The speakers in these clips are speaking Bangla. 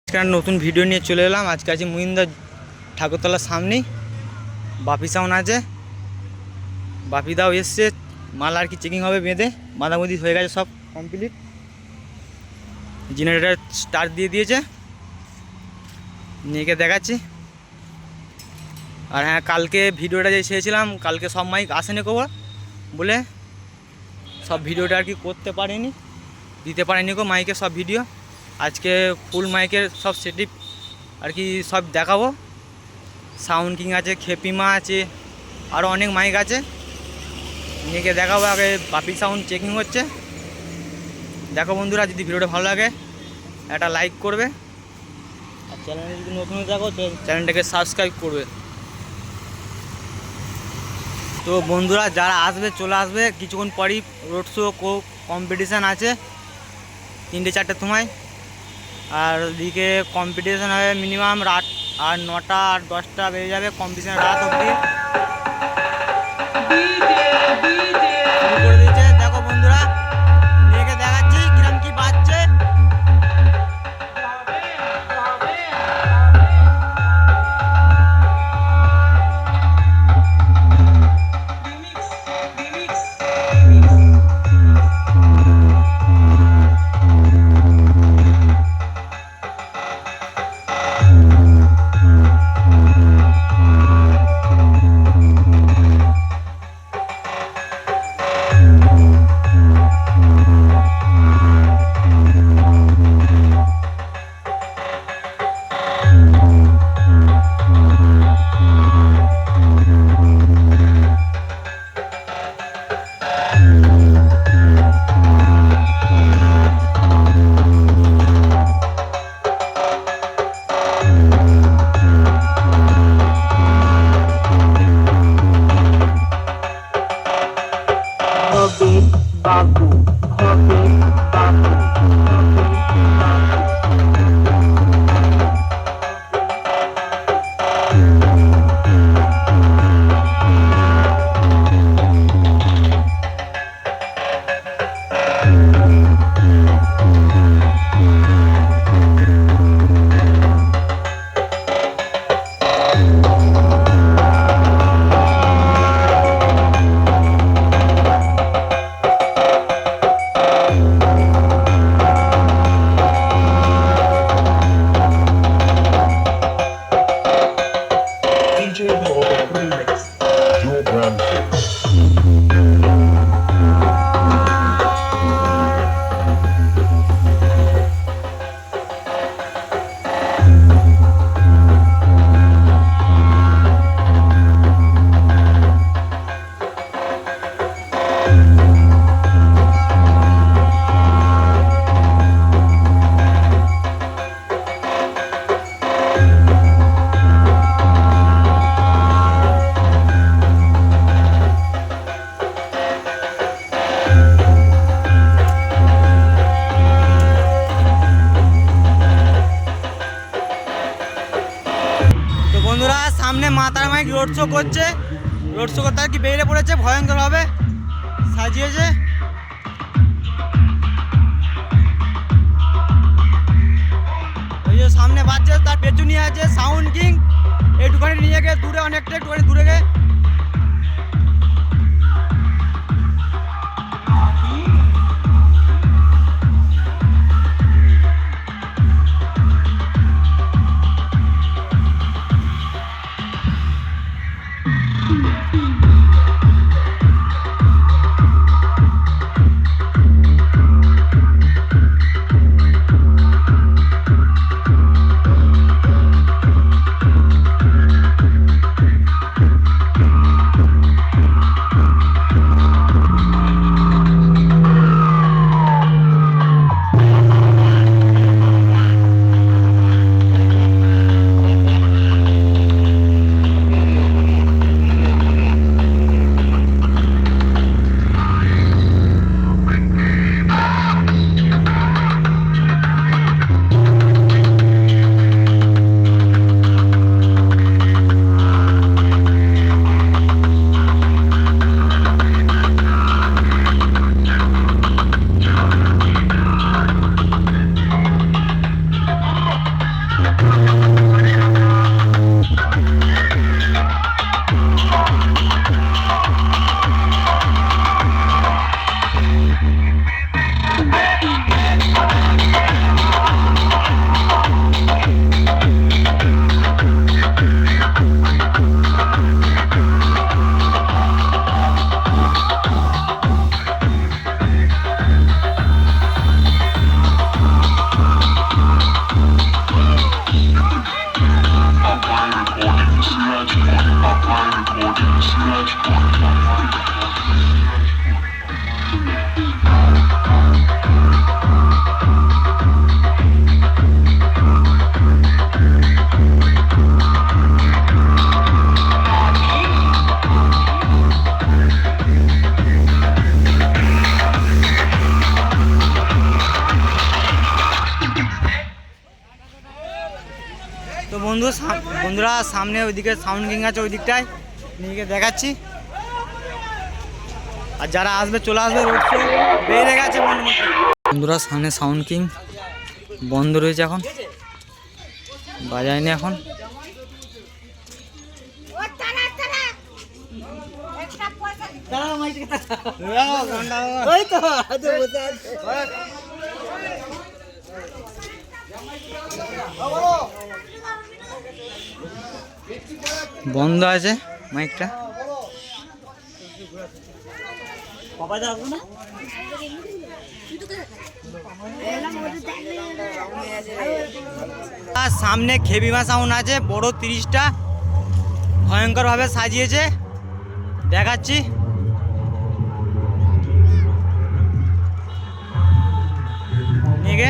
আজকে নতুন ভিডিও নিয়ে চলে এলাম। আজকে আছি মহিন্দা ঠাকুরতলার সামনেই। বাপি সাউন্ড আছে, বাপিদাও এসছে। মাল আর কি চেকিং হবে, বেঁধে বাঁধাবুঁধি হয়ে গেছে, সব কমপ্লিট। জেনারেটার স্টার্ট দিয়ে দিয়েছে, নিয়ে দেখাচ্ছি। আর হ্যাঁ, কালকে ভিডিওটা যে ছেড়েছিলাম, কালকে সব মাইক আসেনি কো বলে সব ভিডিওটা আর কি করতে পারিনি, দিতে পারিনি কো মাইকের সব ভিডিও। আজকে ফুল মাইকের সব সেটিং আর কি সব দেখাবো। সাউন্ড কিং আছে, খেপিমা আছে, আরও অনেক মাইক আছে, নিয়ে দেখাবো। আগে বাপি সাউন্ড চেকিং হচ্ছে, দেখো বন্ধুরা। যদি ভিডিওটা ভালো লাগে একটা লাইক করবে, আর চ্যানেলে যদি নতুন দেখো তো চ্যানেলটাকে সাবস্ক্রাইব করবে। তো বন্ধুরা যারা আসবে চলে আসবে, কিছুক্ষণ পরই রোড শো কম্পিটিশান আছে 3-4টের সময়। আর ওদিকে কম্পিটিশান হবে মিনিমাম রাত 9টা আর 10টা বেজে যাবে, কম্পিটিশান রাত অবধি শুরু করে দিয়েছে। দেখো বন্ধুরা, মেয়েকে দেখাচ্ছি কিরম কি বাজছে। বন্ধুরা সামনে মাতার মাইক রোড শো করছে, রোড শো করতে আর কি বেরিয়ে পড়েছে, ভয়ঙ্করভাবে সাজিয়েছে। ওই যে সামনে বাজছে, তার পেছনে আছে সাউন্ড কিং। একটুখানি নিয়ে গিয়ে দূরে, অনেকটা একটুখানি দূরে গিয়ে তো বন্ধুরা সামনে ওইদিকে সাউন্ড কিং আছে, ওই দিকটায় নিয়ে দেখাচ্ছি। আর যারা আসবে চলে আসবে, রোড শো বেড়ে গেছে বন্ধুরা। সামনে সাউন্ড কিং বন্ধ রয়েছে, এখন বাজায়নি এখন। বন্ধ আছে মাইকটা। সামনে খেবিমা সাউন্ড আছে, বড় 30টা ভয়ঙ্কর ভাবে সাজিয়েছে, দেখাচ্ছি। নিয়ে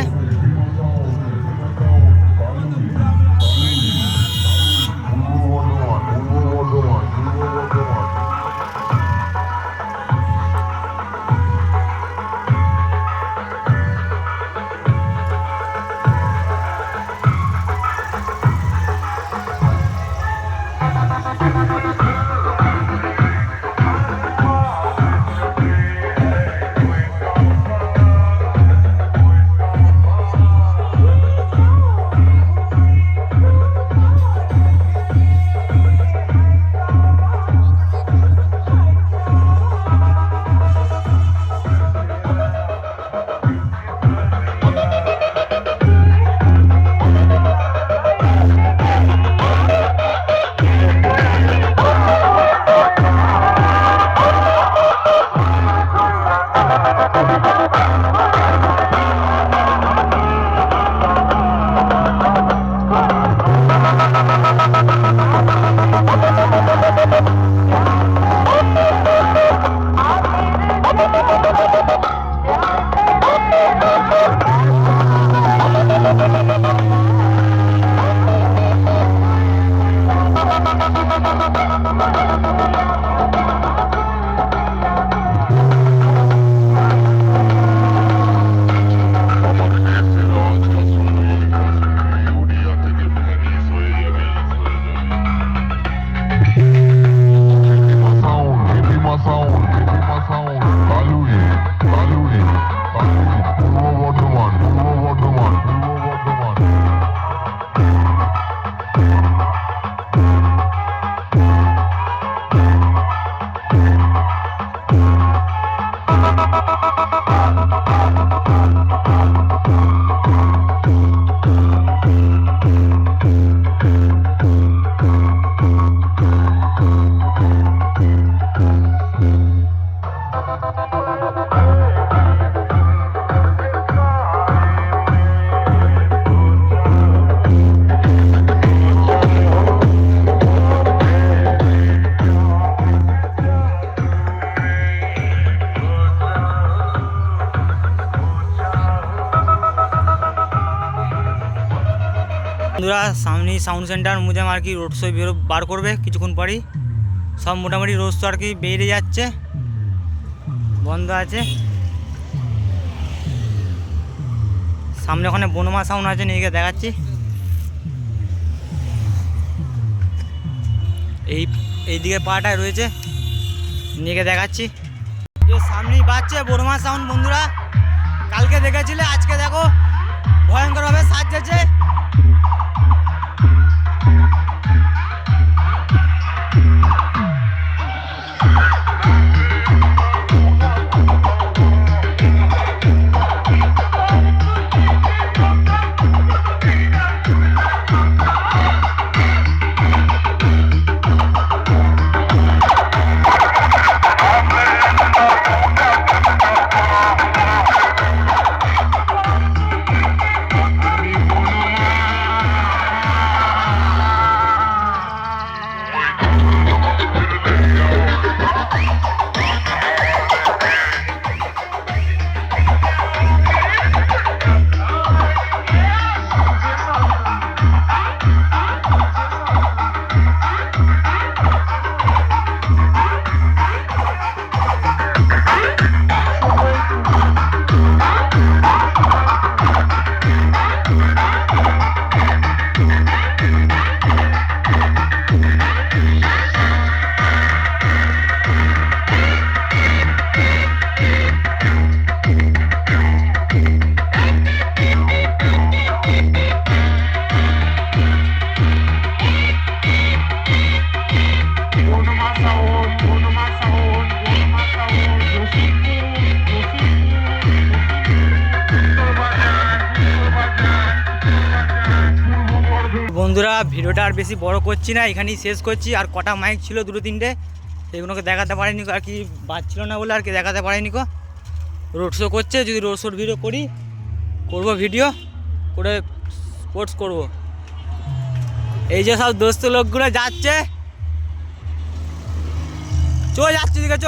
বন্ধুরা সামনেই সাউন্ড সেন্টার মুজাম আর কি রোড শো বার করবে কিছুক্ষণ পরেই। সব মোটামুটি রোড শো আর কি বেরিয়ে যাচ্ছে, বন্ধ আছে। সামনে ওখানে বনমা সাউন্ড আছে, নিয়ে দেখাচ্ছি। এইদিকে পাটায় রয়েছে, নিয়ে দেখাচ্ছি। সামনেই বাজছে বনমা সাউন্ড বন্ধুরা। কালকে দেখেছিলে, আজকে দেখো ভয়ঙ্করভাবে সাজছে। বন্ধুরা ভিডিওটা আর বেশি বড় করছি না, এখানেই শেষ করছি। আর কটা মাইক ছিল, 2-3টে, সেগুলোকে দেখাতে পারিনি আর কি, বাজছিল না বলে আর কি দেখাতে পারিনি। রোড শো করছে, যদি রোড শোর ভিডিও করবো ভিডিও করে পোস্ট করবো। এই যে সব দোস্ত লোকগুলো যাচ্ছে, যাচ্ছে, ঠিক আছে।